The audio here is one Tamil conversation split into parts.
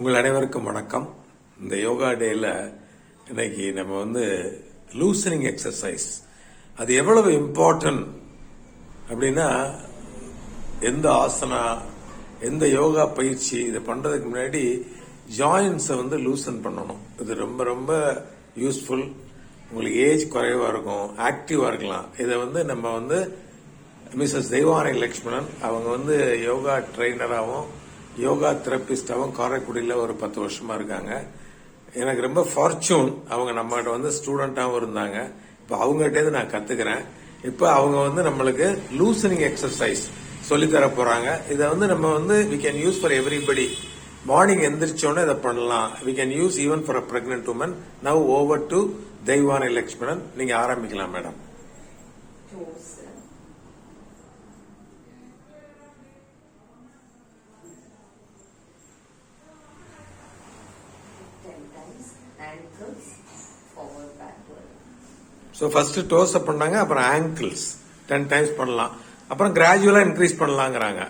உங்கள் அனைவருக்கும் வணக்கம். இந்த யோகா டேல இன்னைக்கு நம்ம லூசனிங் எக்ஸசைஸ் அது எவ்வளவு இம்பார்ட்டன்ட் அப்படின்னா, எந்த ஆசனா எந்த யோகா பயிற்சி இதை பண்றதுக்கு முன்னாடி ஜாயின்ஸை லூசன் பண்ணணும். இது ரொம்ப ரொம்ப யூஸ்ஃபுல். உங்களுக்கு ஏஜ் குறைவா இருக்கும், ஆக்டிவா இருக்கலாம். இதை நம்ம மிஸ்ஸஸ் தெய்வானை லட்சுமணன் அவங்க யோகா ட்ரெயினராகவும் யோகா தெரபிஸ்டாவும் காரைக்குடியில் ஒரு 10 வருஷமா இருக்காங்க. எனக்கு ரொம்ப ஃபார்ச்சூன். அவங்க நம்மகிட்ட ஸ்டூடெண்டாகவும் இருந்தாங்க. இப்போ அவங்ககிட்ட நான் கத்துக்கிறேன். இப்போ அவங்க நம்மளுக்கு லூசனிங் எக்ஸசைஸ் சொல்லித்தர போறாங்க. இதை நம்ம we can use for everybody. Morning எந்திரிச்சோன்னு இதை பண்ணலாம். We can use even for a pregnant woman. Now over to Deivanai Lakshmanan. நீங்க ஆரம்பிக்கலாம் மேடம். ஸோ ஃபர்ஸ்ட் டோஸ் பண்ணாங்க, அப்புறம் ஆங்கிள்ஸ் 10 டைம்ஸ் பண்ணலாம். அப்புறம் கிராஜுவலா increase பண்ணலாங்கிறாங்க.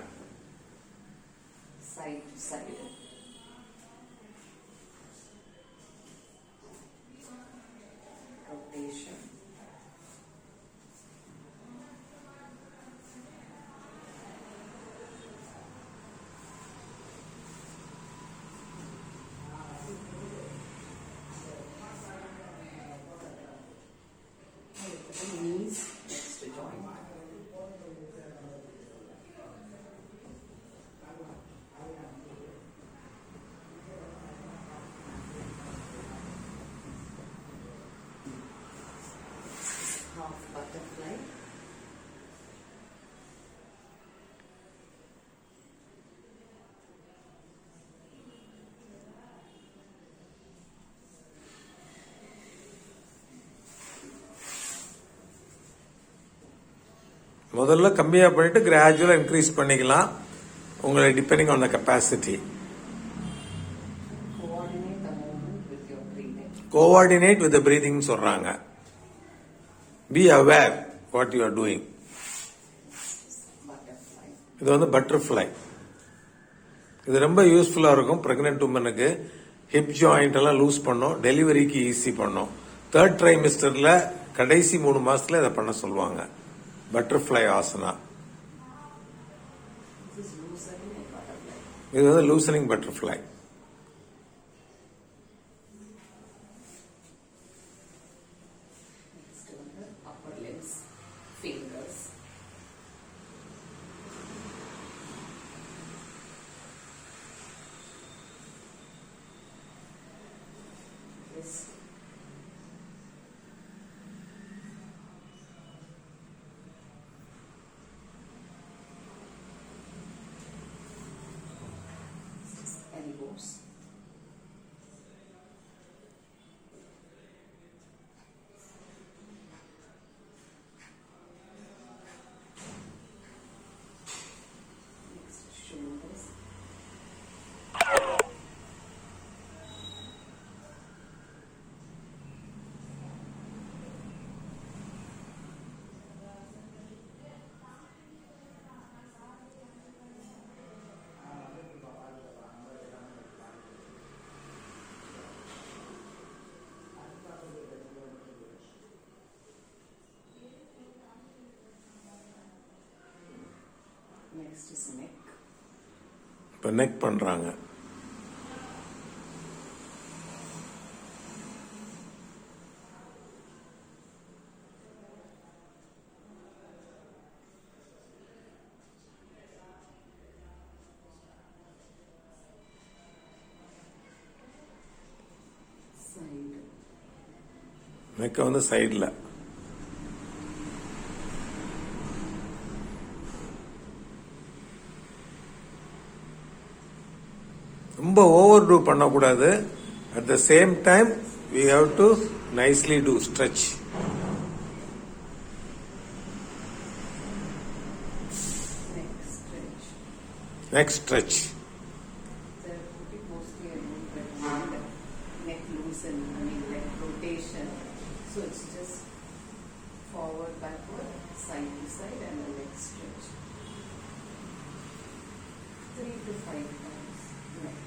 Knees next to joint. Half butterfly. முதல்ல கம்மியா பண்ணிட்டு கிராஜுவலா இன்க்ரீஸ் பண்ணிக்கலாம், உங்களை depending on the capacity. Coordinate with breathing சொல்றாங்க. Be aware what you are doing. இது பட்டர்ஃபிளை. இது ரொம்ப யூஸ்ஃபுல்லா இருக்கும் பிரெக்னன்ட் உமனுக்கு. ஹிப் ஜாயிண்ட் எல்லாம் லூஸ் பண்ணும், டெலிவரிக்கு ஈஸி பண்ணும். 3rd ட்ரைமிஸ்டர்ல கடைசி 3 மாசத்துல இதை பண்ண சொல்லுவாங்க. பட்டர்ஃபிளை ஆசனா. இது loosening butterfly. Elbows. Next, shoulders. Next is neck. இப்ப நெக் பண்றாங்க. Side. நெக்க சைட்ல. ரொம்ப ஓவர் டூ பண்ணக்கூடாது. At the same time we have to nicely do stretch. Next stretch. Mostly neck loosen, neck rotation. So it's just forward, backward, side to side, and the neck stretch. 3 to 5 times. Neck.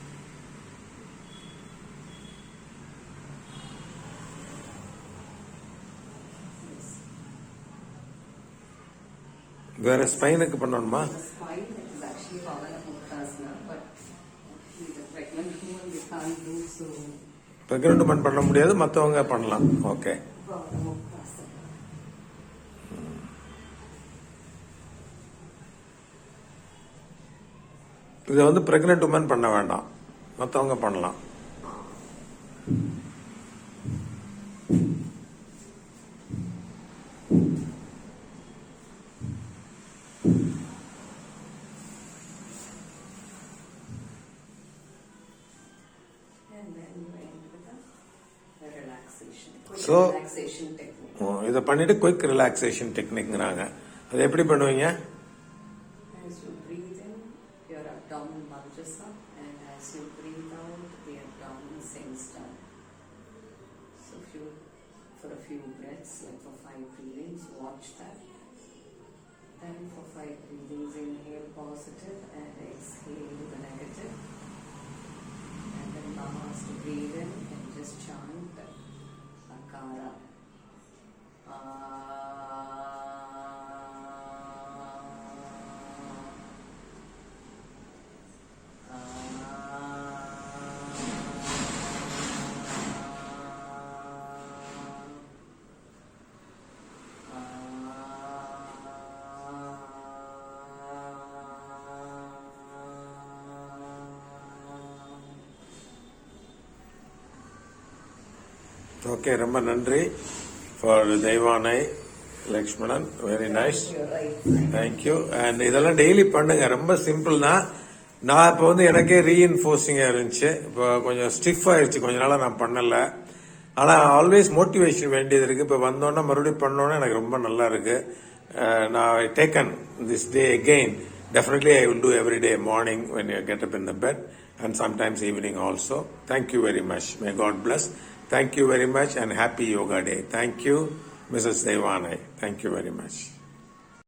வேற ஸ்பைனுக்கு பண்ணணுமா? The spine is actually Pavana Muktasana, but with a pregnant woman we can't do so. Pregnant women பண்ண முடியாது, மற்றவங்க பண்ணலாம். ஓகே. Pavana Muktasana. இதை வந்து பிரெக்னென்ட் உமன் பண்ண வேண்டாம், மற்றவங்க பண்ணலாம். And then you end with a relaxation. So, Relaxation technique. இதை பண்ணிட்டு குயிக் ரிலாக்ஸேஷன் டெக்னிக்ங்கிறாங்க. அது எப்படி பண்ணுவீங்க? As you breathe in, your abdomen bulges up, and as you breathe out, the abdomen sinks down. So for a few breaths, like for 5 breathings, watch that. Then for 5 breathings, inhale positive and exhale the negative. And then last, breathe in and just chant Akara. Okay, ரொம்ப நன்றி for Deivanai Lakshmanan. Very nice, thank you. And இதெல்லாம் டெய்லி பண்ணுங்க, ரொம்ப சிம்பிள் தான். நான் இப்போ வந்து எனக்கே ரீஇன்ஃபோர்ஸிங்கா இருந்துச்சு, இப்போ கொஞ்சம் ஸ்டிஃப் ஆயிடுச்சு, கொஞ்ச நாளா நான் பண்ணல. ஆனா ஆல்வேஸ் மோட்டிவேஷன் வேண்டியது இருக்கு. இப்போ வந்தோன்னா மறுபடியும் பண்ணோன்னா எனக்கு ரொம்ப நல்லா இருக்கு. நான் taken this day again. Definitely I will do every day morning when you get up in the bed, and sometimes evening also. Thank you very much. May God bless. Thank you very much and happy Yoga Day. Thank you, Mrs. Devanai. Thank you very much.